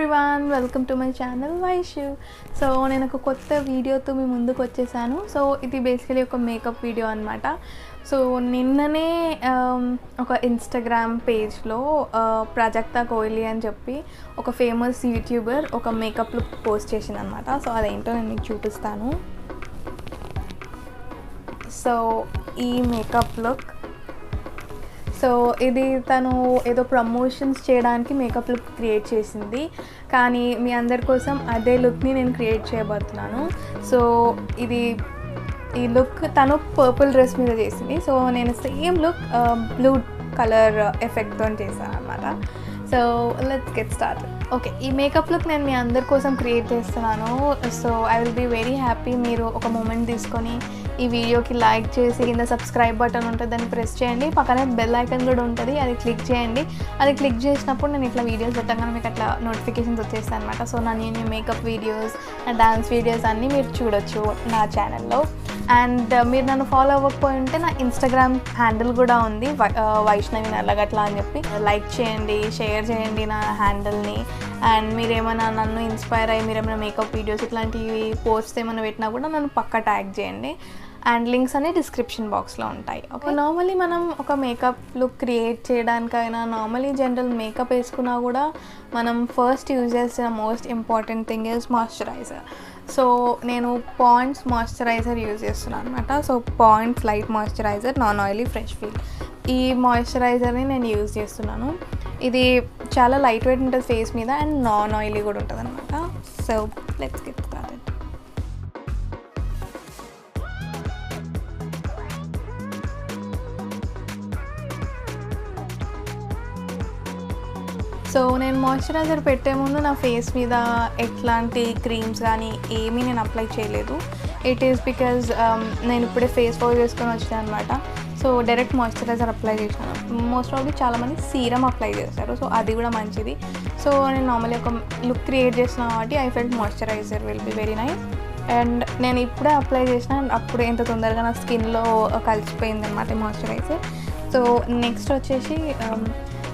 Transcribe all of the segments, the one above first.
Everyone, welcome to my channel Vaishu. So నేను ఒక కొత్త వీడియోతో మీ ముందుకు వచ్చేసాను. సో ఇది బేసికలీ ఒక మేకప్ వీడియో అనమాట. సో నిన్ననే ఒక ఇన్స్టాగ్రామ్ పేజ్లో ప్రాజక్తా కోహ్లీ అని చెప్పి ఒక ఫేమస్ యూట్యూబర్ ఒక మేకప్ లుక్ పోస్ట్ చేసింది అనమాట. సో అదేంటో నేను మీకు చూపిస్తాను. సో ఈ మేకప్ లుక్, సో ఇది తను ఏదో ప్రమోషన్స్ చేయడానికి మేకప్ లుక్ క్రియేట్ చేసింది, కానీ మీ అందరి కోసం అదే లుక్ని నేను క్రియేట్ చేయబోతున్నాను. సో ఈ లుక్ తను పర్పుల్ డ్రెస్ మీద చేసింది. సో నేను సేమ్ లుక్ బ్లూ కలర్ ఎఫెక్ట్తో చేశాను అనమాట. So let's get start. Okay, ఈ మేకప్ లుక్ నేను మీ అందరి కోసం క్రియేట్ చేస్తున్నాను. So I will be very happy మీరు ఒక మూమెంట్ తీసుకొని ఈ వీడియోకి లైక్ చేసి కింద సబ్స్క్రైబ్ బటన్ ఉంటుంది, దాన్ని ప్రెస్ చేయండి. పక్కనే బెల్ ఐకాన్ కూడా ఉంటుంది, అది క్లిక్ చేయండి. అది క్లిక్ చేసినప్పుడు నేను ఇట్లా వీడియోస్ పెట్టగానే మీకు అట్లా నోటిఫికేషన్స్ వచ్చేస్తాయి అనమాట. సో నా నేను మేకప్ వీడియోస్, నా డాన్స్ వీడియోస్ అన్నీ మీరు చూడొచ్చు నా ఛానల్లో. అండ్ మీరు నన్ను ఫాలో అవ్వకపోయి ఉంటే నా ఇన్స్టాగ్రామ్ హ్యాండిల్ కూడా ఉంది, వైష్ణవి నల్లగట్ల అని చెప్పి. లైక్ చేయండి, షేర్ చేయండి నా హ్యాండిల్ని. అండ్ మీరేమైనా నన్ను ఇన్స్పైర్ అయ్యి మీరేమైనా మేకప్ వీడియోస్ ఇట్లాంటివి పోస్ట్ ఏమైనా పెట్టినా కూడా నన్ను పక్కా ట్యాగ్ చేయండి. అండ్ లింక్స్ అన్నీ డిస్క్రిప్షన్ బాక్స్లో ఉంటాయి. ఓకే, నార్మల్లీ మనం ఒక మేకప్ లుక్ క్రియేట్ చేయడానికైనా నార్మల్లీ జనరల్ మేకప్ వేసుకున్నా కూడా మనం ఫస్ట్ యూజ్ చేసిన most important thing is moisturiser. So నేను పాండ్స్ మాయిశ్చరైజర్ యూజ్ చేస్తున్నాను అనమాట. So Pond's light moisturiser, non oily fresh feel, ఈ మాయిశ్చరైజర్ని నేను యూజ్ చేస్తున్నాను. ఇది చాలా లైట్ వెయిట్ ఉంటుంది ఫేస్ మీద అండ్ నాన్ ఆయిలీ కూడా ఉంటుంది అనమాట. So let's get started. So నేను మాయిశ్చరైజర్ పెట్టే ముందు నా ఫేస్ మీద ఎట్లాంటి క్రీమ్స్ కానీ ఏమీ నేను అప్లై చేయలేదు. ఇట్ ఈస్ బికాజ్ నేను ఇప్పుడే ఫేస్ వాష్ చేసుకొని వచ్చాను అనమాట. సో డైరెక్ట్ మాయిశ్చరైజర్ అప్లై చేశాను. మోస్ట్ ఆఫ్లీ చాలామంది సీరం అప్లై చేస్తారు, సో అది కూడా మంచిది. సో నేను నార్మల్లీ ఒక లుక్ క్రియేట్ చేస్తున్నాను కాబట్టి I felt moisturiser will be very nice. And నేను ఇప్పుడే అప్లై చేసిన, అప్పుడు ఎంత తొందరగా నా స్కిన్లో కలిసిపోయింది అనమాట ఈ మాయిశ్చరైజర్. సో నెక్స్ట్ వచ్చేసి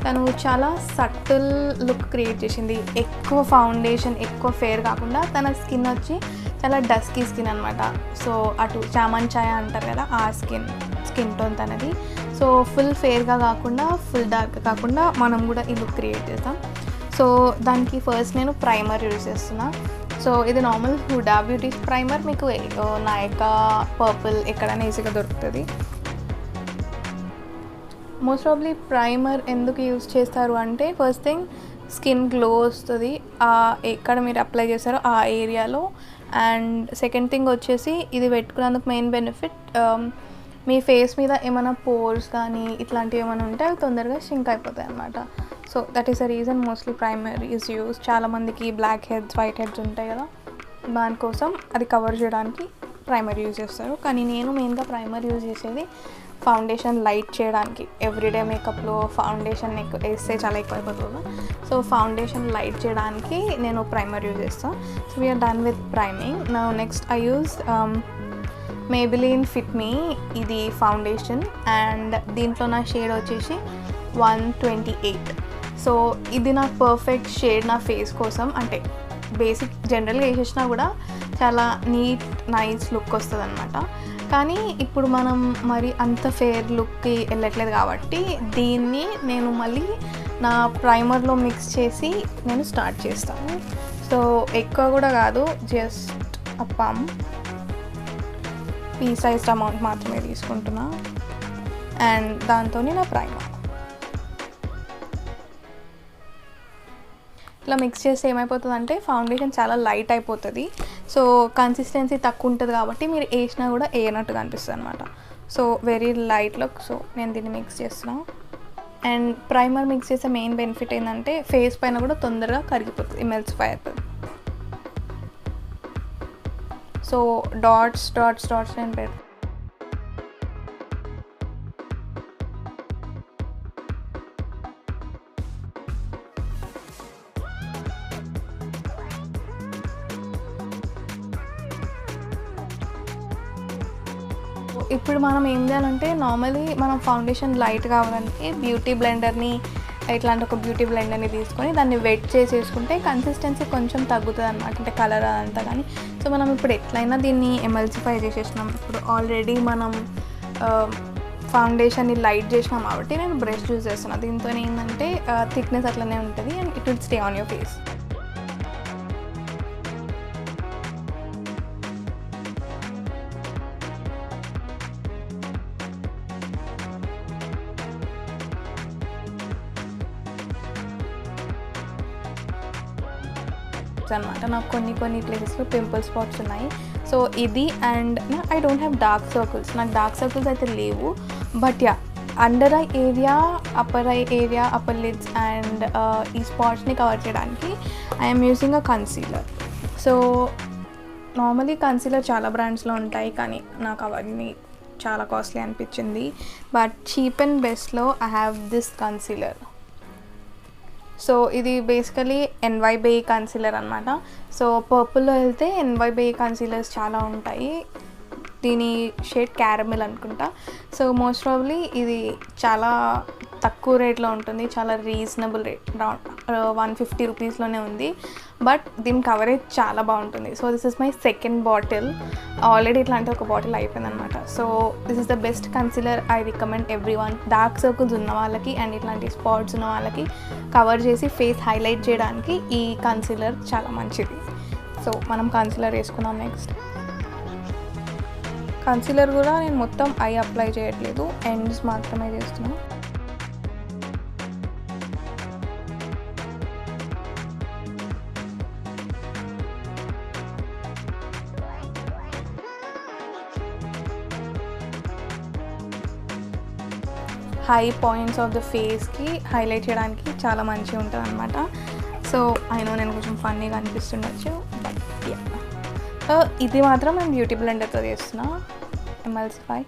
తను చాలా సటిల్ లుక్ క్రియేట్ చేసింది. ఎక్కువ ఫౌండేషన్, ఎక్కువ ఫేర్ కాకుండా తన స్కిన్ వచ్చి చాలా డస్కీ స్కిన్ అనమాట. సో అటు చామన్ ఛాయ అంటారు కదా, ఆ స్కిన్ టోన్ తనది. సో ఫుల్ ఫేర్గా కాకుండా ఫుల్ డార్క్ కాకుండా మనం కూడా ఈ లుక్ క్రియేట్ చేస్తాం. సో దానికి ఫస్ట్ నేను ప్రైమర్ యూజ్ చేస్తున్నా. సో ఇది నార్మల్ హుడా బ్యూటీ ప్రైమర్, మీకు నాయకా పర్పుల్ ఎక్కడైనా ఈజీగా దొరుకుతుంది. మోస్ట్ ప్రాబ్లీ ప్రైమర్ ఎందుకు యూజ్ చేస్తారు అంటే ఫస్ట్ థింగ్ స్కిన్ గ్లో వస్తుంది ఎక్కడ మీరు అప్లై చేస్తారో ఆ ఏరియాలో. అండ్ సెకండ్ థింగ్ వచ్చేసి ఇది పెట్టుకున్నందుకు మెయిన్ బెనిఫిట్, మీ ఫేస్ మీద ఏమైనా పోర్స్ కానీ ఇట్లాంటివి ఏమైనా ఉంటే అవి తొందరగా షింక్ అయిపోతాయి అన్నమాట. So that is the reason mostly primer is use. చాలామందికి బ్లాక్ హెడ్స్, వైట్ హెడ్స్ ఉంటాయి కదా, దానికోసం అది కవర్ చేయడానికి ప్రైమర్ యూజ్ చేస్తారు. కానీ నేను మెయిన్గా ప్రైమర్ యూజ్ చేసేది ఫౌండేషన్ లైట్ చేయడానికి. ఎవ్రీడే మేకప్లో ఫౌండేషన్ వేస్తే చాలా ఎక్కువ అయిపోతుంది. సో ఫౌండేషన్ లైట్ చేయడానికి నేను ప్రైమర్ యూజ్ చేస్తాను. So we're done with priming. Now next I use Maybelline fit me, ఇది ఫౌండేషన్. అండ్ దీంట్లో నా షేడ్ వచ్చేసి 128. సో ఇది నా పర్ఫెక్ట్ షేడ్ నా ఫేస్ కోసం. అంటే బేసిక్ జనరల్గా వేసేసినా కూడా చాలా నీట్ నైస్ లుక్ వస్తుంది అనమాట. కానీ ఇప్పుడు మనం మరి అంత ఫేర్ లుక్కి వెళ్ళట్లేదు కాబట్టి దీన్ని నేను మళ్ళీ నా ప్రైమర్లో మిక్స్ చేసి నేను స్టార్ట్ చేస్తాను. సో ఎక్కువ కూడా కాదు, జస్ట్ పీ సైజ్ అమౌంట్ మాత్రమే తీసుకుంటున్నా. అండ్ దాంతో నా ప్రైమర్ ఇట్లా మిక్స్ చేస్తే ఏమైపోతుందంటే ఫౌండేషన్ చాలా లైట్ అయిపోతుంది. సో కన్సిస్టెన్సీ తక్కువ ఉంటుంది కాబట్టి మీరు వేసినా కూడా వేయనట్టుగా అనిపిస్తుంది అనమాట. So very light look. So నేను దీన్ని మిక్స్ చేస్తున్నాను. అండ్ ప్రైమర్ మిక్స్ చేసే మెయిన్ బెనిఫిట్ ఏంటంటే ఫేస్ పైన కూడా తొందరగా కరిగిపోతుంది, మెల్సిఫై అవుతుంది. సో డాట్స్ నేను పెడతాను. ఇప్పుడు మనం ఏం చేయాలంటే నార్మల్లీ మనం ఫౌండేషన్ లైట్ కావాలంటే బ్యూటీ బ్లెండర్ని ఇట్లాంటి ఒక బ్యూటీ బ్లెండర్ని తీసుకొని దాన్ని వెట్ చేసేసుకుంటే కన్సిస్టెన్సీ కొంచెం తగ్గుతుంది అనమాట, అంటే కలర్ అదంతా. కానీ సో మనం ఇప్పుడు ఎట్లయినా దీన్ని ఎమల్సిఫై చేసేసినాం. ఇప్పుడు ఆల్రెడీ మనం ఫౌండేషన్ని లైట్ చేసినాం కాబట్టి నేను బ్రష్ యూజ్ చేస్తున్నాను. దీంతో ఏంటంటే థిక్నెస్ అట్లనే ఉంటుంది and it will stay on your face. అనమాట నాకు కొన్ని ప్లేసెస్లో పింపుల్ స్పాట్స్ ఉన్నాయి. సో ఇది and I don't have dark circles, నాకు డార్క్ సర్కిల్స్ అయితే లేవు. But yeah, under eye area, upper eye area, upper lids and ఈ స్పాట్స్ని కవర్ చేయడానికి I'm using a concealer. So normally concealer చాలా బ్రాండ్స్లో ఉంటాయి, కానీ నాకు అవన్నీ చాలా కాస్ట్లీ అనిపించింది. బట్ చీప్ అండ్ బెస్ట్లో I have this concealer. So ఇది బేసికలీ ఎన్వైబిఐ కన్సీలర్ అనమాట. సో పర్పుల్లో వెళ్తే ఎన్వైబిఐ కన్సీలర్స్ చాలా ఉంటాయి. దీని షేడ్ క్యారమెల్ అనుకుంటా. సో మోస్ట్ ప్రాబబ్లీ ఇది చాలా తక్కువ రేట్లో ఉంటుంది, చాలా రీజనబుల్ రేట్, అరౌండ్ 150 రూపీస్లోనే ఉంది. బట్ దీని కవరేజ్ చాలా బాగుంటుంది. So this is my second bottle. Already ఇట్లాంటి ఒక బాటిల్ అయిపోయింది అనమాట. So this is the best concealer. I recommend every one. Dark circles ఉన్న వాళ్ళకి అండ్ ఇట్లాంటి స్పాట్స్ ఉన్న వాళ్ళకి కవర్ చేసి ఫేస్ హైలైట్ చేయడానికి ఈ కన్సీలర్ చాలా మంచిది. సో మనం కన్సీలర్ వేసుకున్నాం. నెక్స్ట్ కన్సీలర్ కూడా నేను మొత్తం ఐ అప్లై చేయట్లేదు, ఎండ్స్ మాత్రమే చేస్తున్నాను. హై పాయింట్స్ ఆఫ్ ద ఫేస్కి హైలైట్ చేయడానికి చాలా మంచిగా ఉంటుంది అనమాట. సో అయినా నేను కొంచెం ఫన్నీగా అనిపిస్తుండొచ్చు, బట్ ఇది మాత్రం నేను బ్యూటీ బ్లెండర్తో చేస్తున్నా, ఎమల్సిఫై.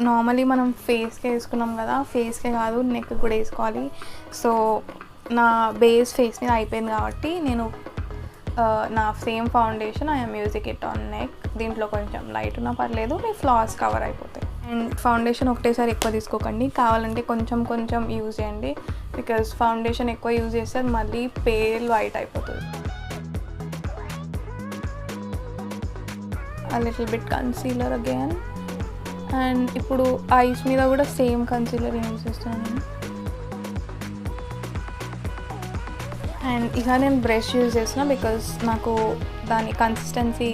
నార్మలీ మనం ఫేస్కే వేసుకున్నాం కదా, ఫేస్కే కాదు నెక్ కూడా వేసుకోవాలి. సో నా బేస్ ఫేస్ మీద అయిపోయింది కాబట్టి నేను నా same foundation I'm using it on neck. దీంట్లో కొంచెం లైట్ ఉన్నా పర్లేదు, మీ ఫ్లాస్ కవర్ అయిపోతాయి. అండ్ ఫౌండేషన్ ఒకటేసారి ఎక్కువ తీసుకోకండి, కావాలంటే కొంచెం యూజ్ చేయండి. బికాజ్ ఫౌండేషన్ ఎక్కువ యూజ్ చేస్తే అది మళ్ళీ పేల్ వైట్ అయిపోతుంది. a little bit concealer again. And ఇప్పుడు ఐస్ మీద కూడా సేమ్ కన్సీలర్ యూజ్ చేస్తున్నాను నేను. అండ్ ఇలా నేను బ్రష్ యూజ్ చేస్తున్నా బికాజ్ నాకు దాని కన్సిస్టెన్సీ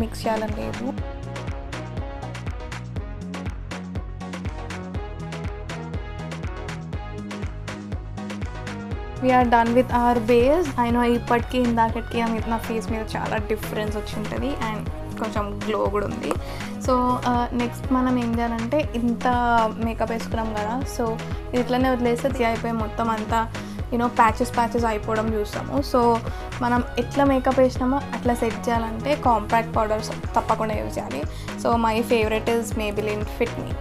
మిక్స్ చేయాలని లేదు. We're done with our base. అయినా ఇప్పటికీ ఇందాకటికి నా ఫేస్ మీద చాలా డిఫరెన్స్ వచ్చి ఉంటుంది అండ్ కొంచెం గ్లో కూడా ఉంది. సో నెక్స్ట్ మనం ఏం చేయాలంటే, ఇంత మేకప్ వేసుకున్నాం కదా, సో ఇట్లనే వదిలేస్తే అయిపోయి మొత్తం అంతా ప్యాచెస్ అయిపోవడం చూస్తాము. సో మనం ఎట్లా మేకప్ వేసినామో అట్లా సెట్ చేయాలంటే కాంపాక్ట్ పౌడర్స్ తప్పకుండా యూజ్ చేయాలి. So my favourite is Maybelline fit me.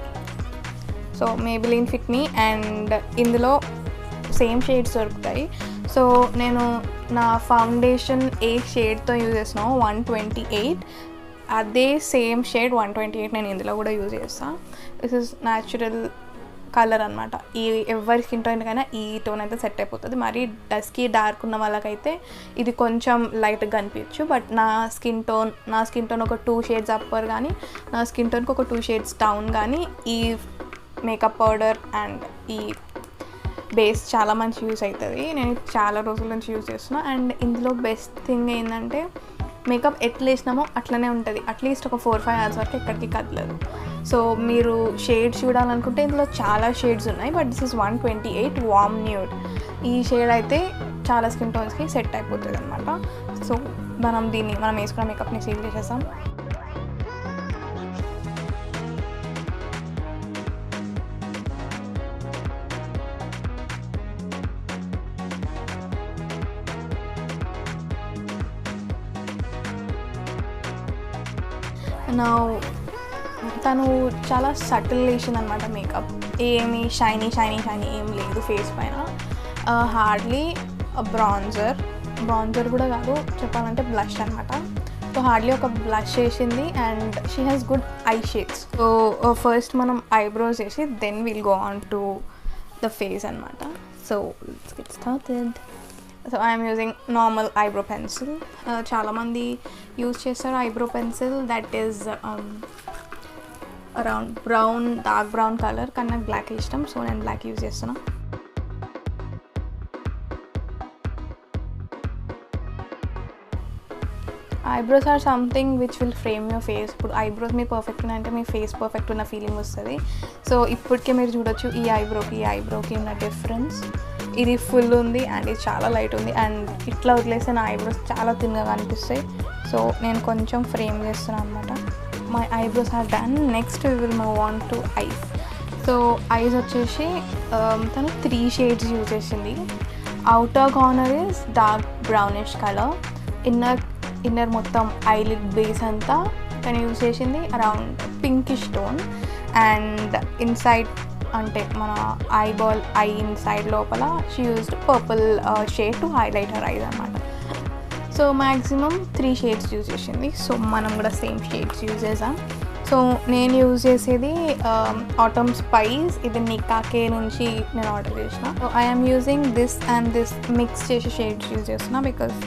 So Maybelline fit me and ఇందులో సేమ్ షేడ్స్ దొరుకుతాయి. సో నేను నా ఫౌండేషన్ ఏ షేడ్తో యూజ్ చేస్తున్నాను 128, అదే సేమ్ షేడ్ 128 నేను ఇందులో కూడా యూజ్ చేస్తాను. దిస్ ఇస్ న్యాచురల్ కలర్ అనమాట. ఈ ఎవరి స్కిన్ టోన్కైనా ఈ టోన్ అయితే సెట్ అయిపోతుంది. మరి డస్కీ డార్క్ ఉన్న వాళ్ళకైతే ఇది కొంచెం లైట్గా కనిపించచ్చు. బట్ నా స్కిన్ టోన్ ఒక 2 షేడ్స్ అప్పర్ కానీ నా స్కిన్ టోన్కి ఒక 2 షేడ్స్ డౌన్ కానీ ఈ మేకప్ పౌడర్ అండ్ ఈ బేస్ చాలా మంచి యూజ్ అవుతుంది. నేను చాలా రోజుల నుంచి యూజ్ చేస్తున్నా. అండ్ ఇందులో బెస్ట్ థింగ్ ఏంటంటే, మేకప్ ఎట్లా వేసినామో అట్లనే ఉంటుంది. అట్లీస్ట్ ఒక 4-5 అవర్స్ వరకు ఎక్కడికి కదలదు. సో మీరు షేడ్స్ చూడాలనుకుంటే ఇందులో చాలా షేడ్స్ ఉన్నాయి. But this is 128 warm nude. ఈ షేడ్ అయితే చాలా స్కిన్ టోన్స్కి సెట్ అయిపోతుంది అనమాట. సో మనం వేసుకున్న మేకప్ని సీల్ చేసేసాం. తను చాలా సటిల్ వేసింది అనమాట మేకప్. ఏమి షైనీ ఏం లేదు ఫేస్ పైన. హార్డ్లీ బ్రాంజర్ కూడా కాదు, చెప్పాలంటే బ్లష్ అనమాట. సో హార్డ్లీ ఒక బ్లష్ వేసింది and she has good eye shades. So first మనం ఐబ్రోస్ వేసి then will go on to the face అనమాట. So let's get started. So I'm using normal eyebrow pencil. చాలామంది యూజ్ చేస్తారు eyebrow pencil that is around brown, dark brown colour, కానీ నాకు black ఇష్టం, so నేను black use చేస్తున్నా. Eyebrows are something which will frame your face. ఇప్పుడు eyebrows మీ perfect ఉన్నాయంటే మీ face perfect ఉన్న ఫీలింగ్ వస్తుంది. సో ఇప్పటికే మీరు చూడొచ్చు ఈ ఐబ్రోకి ఉన్న డిఫరెన్స్. ఇది ఫుల్ ఉంది అండ్ ఇది చాలా లైట్ ఉంది అండ్ ఇట్లా వదిలేస్తే నా ఐబ్రోస్ చాలా థిన్గా కనిపిస్తాయి. సో నేను కొంచెం ఫ్రేమ్ చేస్తున్నాను అనమాట. My eyebrows are done. Next we will move on to eyes. So eyes వచ్చేసి తను 3 షేడ్స్ యూజ్ చేసింది. Outer corner is dark brownish colour, inner మొత్తం ఐలిడ్ బేస్ అంతా తను యూజ్ చేసింది around pinkish tone, and inside అంటే మన ఐ ఇన్సైడ్ లోపల she used purple shade to highlight her eyes అనమాట. సో మ్యాక్సిమం 3 షేడ్స్ యూజ్ చేసింది. సో మనం కూడా సేమ్ షేడ్స్ యూజ్ చేసాం. సో నేను యూజ్ చేసేది ఆటమ్ స్పైస్, ఇది నికాకే నుంచి నేను ఆర్డర్ చేసిన. So I'm using this and this mix చేసి షేడ్స్ యూజ్ చేస్తున్నా బికాస్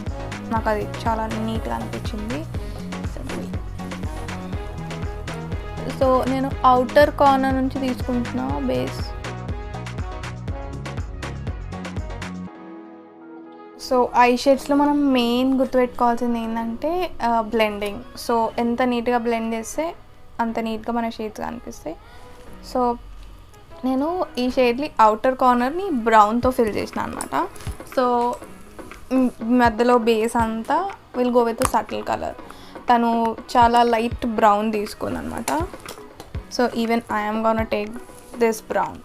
నాకు అది చాలా నీట్గా అనిపించింది. సో నేను అవుటర్ కార్నర్ నుంచి తీసుకుంటున్నా బేస్. సో ఐ షేడ్స్లో మనం మెయిన్ గుర్తుపెట్టుకోవాల్సింది ఏంటంటే బ్లెండింగ్. సో ఎంత నీట్గా బ్లెండ్ చేస్తే అంత నీట్గా మన షేడ్స్ కనిపిస్తాయి. సో నేను ఈ షేడ్ని అవుటర్ కార్నర్ని బ్రౌన్తో ఫిల్ చేసిన అనమాట. సో మధ్యలో బేస్ అంతా will go with subtle colour. తను చాలా లైట్ బ్రౌన్ తీసుకుంది అనమాట. So even I'm gonna take this brown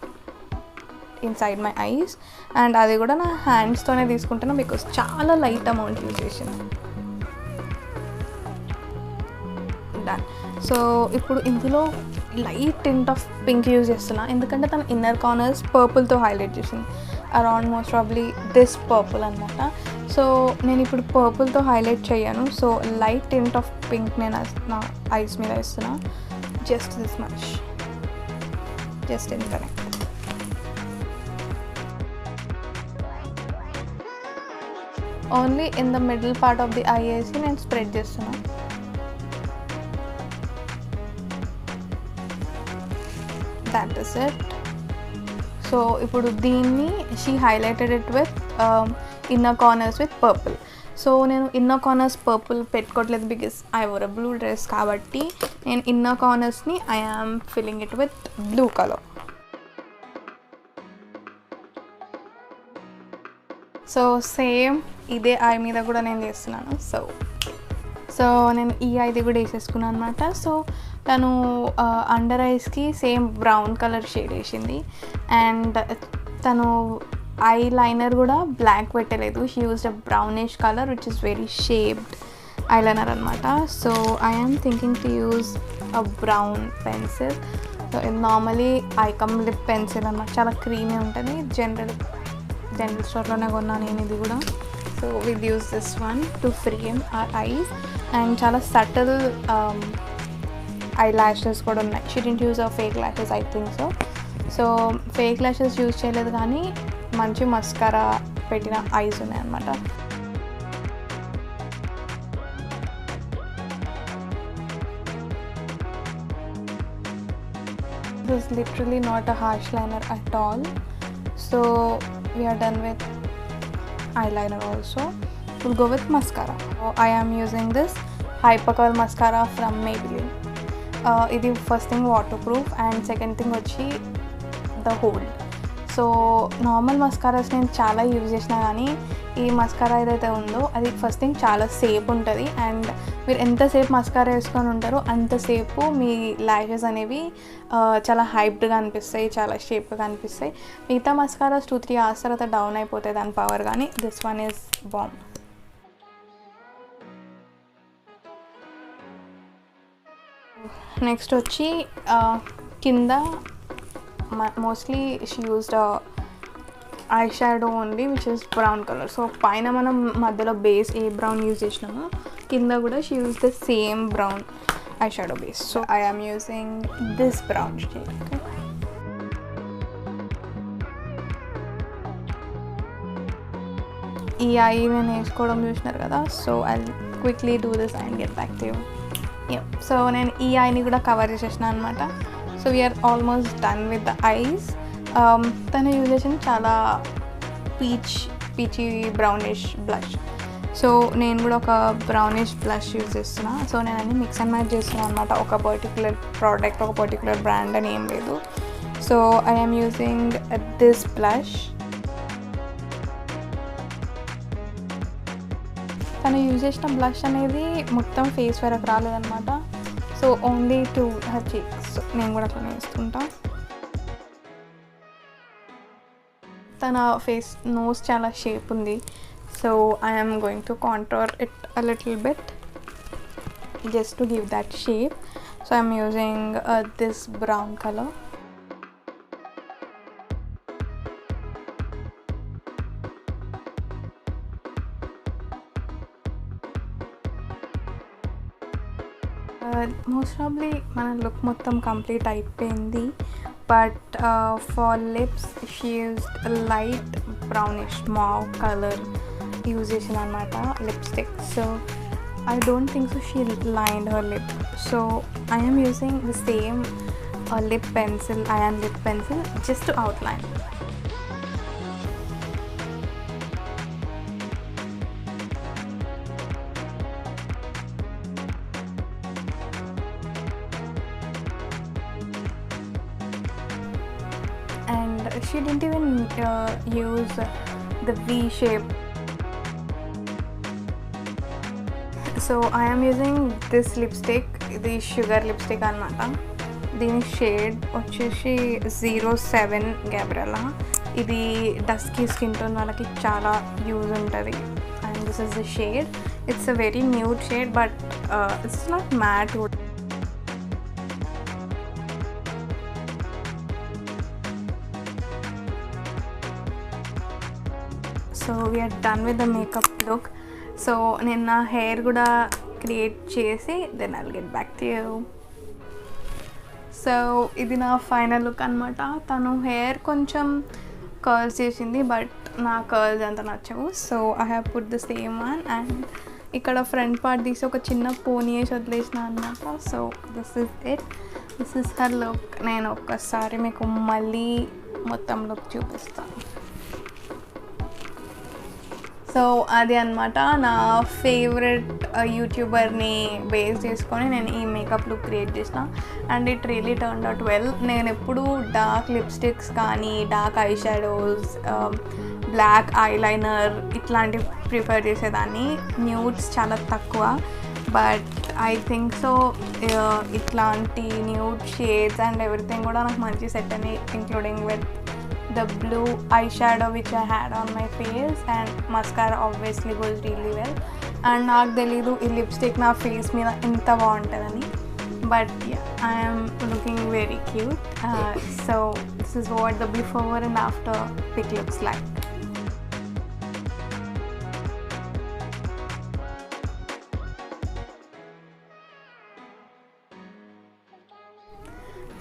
inside my eyes and అది కూడా నా హ్యాండ్స్తోనే తీసుకుంటున్నా బికాస్ చాలా లైట్ అమౌంట్ యూజ్ చేసింది. డన్. సో ఇప్పుడు ఇందులో light tint of pink use చేస్తున్నా ఎందుకంటే తన ఇన్నర్ కార్నర్స్ పర్పుల్తో హైలైట్ చేసింది, around most probably this purple అనమాట. సో నేను ఇప్పుడు పర్పుల్తో హైలైట్ చేయను. So light tint of pink నేను నా ఐస్ మీద వేస్తున్నా. జస్ట్ దిస్ మచ్, జస్ట్ ఇంతనే. Only in the middle part of the eye వేసి నేను స్ప్రెడ్ చేస్తున్నా. That is it. సో ఇప్పుడు దీన్ని she highlighted it with inner corners with purple. So నేను ఇన్నర్ కార్నర్స్ పర్పుల్ పెట్టుకోవట్లేదు because I wore a blue dress కాబట్టి నేను inner కార్నర్స్ని I am filling it with blue colour. So same ఇదే eye మీద కూడా నేను చేస్తున్నాను. సో నేను ఈ ఐది కూడా వేసేసుకున్నాను అనమాట. సో తను అండర్ ఐస్కి సేమ్ బ్రౌన్ కలర్ షేడ్ వేసింది అండ్ తను ఐ లైనర్ కూడా బ్లాక్ పెట్టలేదు. She used a brownish colour which is very shaped eye liner అనమాట. So I am thinking to use a brown pencil. So ఇది normally ఐకమ్ lip pencil అనమాట, చాలా creamy ఉంటుంది. జనరల్ స్టోర్లోనే కొన్నాను నేను ఇది కూడా. So will use this one to frame R Is and చాలా సటిల్ ఐ ల్యాషెస్ కూడా ఉన్నాయి. She didn't use a fake lashes I think so. So fake lashes use చేయలేదు కానీ మంచి మస్కారా పెట్టిన ఐస్ ఉన్నాయి అన్నమాట. This is literally not a harsh liner at all. So we are done with eyeliner also. We'll go with mascara. So I am using this Hypercurl mascara from Maybelline. ఇది first thing water proof and second thing వచ్చి the hold. So normal mascaras నేను చాలా use చేసినా కానీ ఈ mascara ఏదైతే ఉందో అది ఫస్ట్ థింగ్ చాలా సేఫ్ ఉంటుంది అండ్ మీరు ఎంతసేపు మస్కారా వేసుకొని ఉంటారో అంతసేపు మీ ల్యాషెస్ అనేవి చాలా హైప్డ్గా అనిపిస్తాయి, చాలా షేప్గా అనిపిస్తాయి. మిగతా మస్కారాస్ 2-3 hours తర్వాత డౌన్ అయిపోతాయి దాని పవర్, కానీ this one is bomb. Next వచ్చి కింద mostly she used eye shadow only which is brown colour. So పైన మనం మధ్యలో బేస్ ఏ బ్రౌన్ యూజ్ చేసినామో కింద కూడా she use the same brown eye shadow base. So I am using this brown shade. Okay, ఈ ఐ నేను వేసుకోవడం చూసినారు కదా. So I quickly do this and get back to you. So నేను ఈ ఐని కూడా కవర్ చేసేసిన అనమాట. So we're almost done with the eyes. తను యూజ్ చేసిన చాలా పీచీ బ్రౌనిష్ బ్లష్. సో నేను కూడా ఒక బ్రౌనిష్ బ్లష్ యూజ్ చేస్తున్నా. సో నేను అన్ని మిక్స్ అండ్ మ్యాచ్ చేస్తున్నాను అనమాట. ఒక పర్టికులర్ ప్రోడక్ట్, ఒక పర్టికులర్ బ్రాండ్ అని ఏం లేదు. So I am using this blush. తను యూజ్ చేసిన బ్లష్ అనేది మొత్తం ఫేస్ వరకు రాలేదన్నమాట. So only to her cheeks. నేను కూడా అట్లా వేసుకుంటా. తన ఫేస్ నోస్ చాలా షేప్ ఉంది. So I am going to contour it a little bit just to give that shape. So I'm using this brown color. Most probably మన look మొత్తం complete అయిపోయింది. But for lips she used light brownish mauve colour use చేసిన అనమాట lipstick. So I don't think so she lined her lip. So I am using the same lip pencil, iron lip pencil, just to outline. And she didn't even use the V shape. So I am using this lipstick, the sugar lipstick anamata. దీని shade వచ్చేసి 07 Gabriella. ఇది dusky skin tone వాళ్ళకి చాలా use ఉంటుంది. And this is the shade. It's a very nude shade but it's not matte. So we're done with the makeup look. So నేను నా hair కూడా create చేసి then I'll get back to you. So ఇది నా final look అనమాట. తను hair కొంచెం curls చేసింది బట్ నా కర్ల్స్ అంత నచ్చవు. So I have put the same one. And ఇక్కడ ఫ్రంట్ పార్ట్ తీసి ఒక చిన్న పోనీ వేసి వదిలేసిన అనమాట. So this is it. This is her look. నేను ఒక్కసారి మీకు మళ్ళీ మొత్తం లుక్ చూపిస్తాను. సో అది అనమాట నా ఫేవరెట్ యూట్యూబర్ని బేస్ చేసుకొని నేను ఈ మేకప్ లుక్ క్రియేట్ చేసిన. And it really turned out well. నేను ఎప్పుడు డార్క్ లిప్స్టిక్స్ కానీ dark eye shadows, black eyeliner ఇట్లాంటివి ప్రిఫర్ చేసేదాన్ని. న్యూడ్స్ చాలా తక్కువ. బట్ ఐ థింక్ సో ఇట్లాంటి న్యూడ్ షేడ్స్ అండ్ ఎవ్రీథింగ్ కూడా నాకు మంచి సెట్ అని, including with the blue eyeshadow which I had on my face, and mascara obviously goes really well. And నాకు తెలీదు ఈ లిప్స్టిక్ నా ఫేస్ మీద ఎంత బాగుంటుందని. But I am looking very cute. So this is what the before and after pic looks like.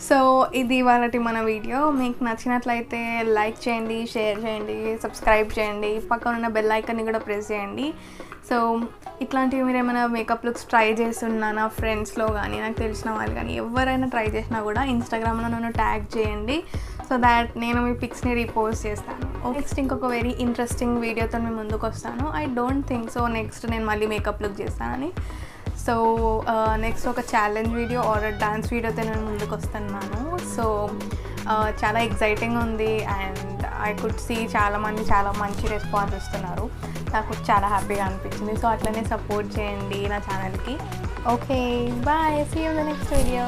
So ఇది వాళ్ళటి మన video. మీకు నచ్చినట్లయితే లైక్ చేయండి, షేర్ చేయండి, సబ్స్క్రైబ్ చేయండి, పక్కన ఉన్న బెల్ ఐకాన్ని కూడా ప్రెస్ చేయండి. సో ఇట్లాంటివి మీరు ఏమైనా మేకప్ లుక్స్ ట్రై చేస్తున్నా నా ఫ్రెండ్స్లో కానీ నాకు తెలిసిన వాళ్ళు కానీ ఎవరైనా ట్రై చేసినా కూడా ఇన్స్టాగ్రామ్లో నన్ను ట్యాగ్ చేయండి. సో దాట్ నేను మీ పిక్స్ని రీపోస్ట్ చేస్తాను. నెక్స్ట్ ఇంకొక వెరీ ఇంట్రెస్టింగ్ వీడియోతో మీ ముందుకు వస్తాను. I don't think so next నేను మళ్ళీ మేకప్ లుక్ చేస్తానని. సో నెక్స్ట్ ఒక ఛాలెంజ్ వీడియో ఆర్ డాన్స్ వీడియోతో నేను ముందుకు వస్తున్నాను. సో చాలా ఎక్సైటింగ్ ఉంది. అండ్ ఐ కుడ్ సీ చాలామంది చాలా మంచి రెస్పాన్స్ ఇస్తున్నారు. నాకు చాలా హ్యాపీగా అనిపించింది. సో అట్లనే సపోర్ట్ చేయండి నా ఛానల్కి. Okay, bye, see you in the next video.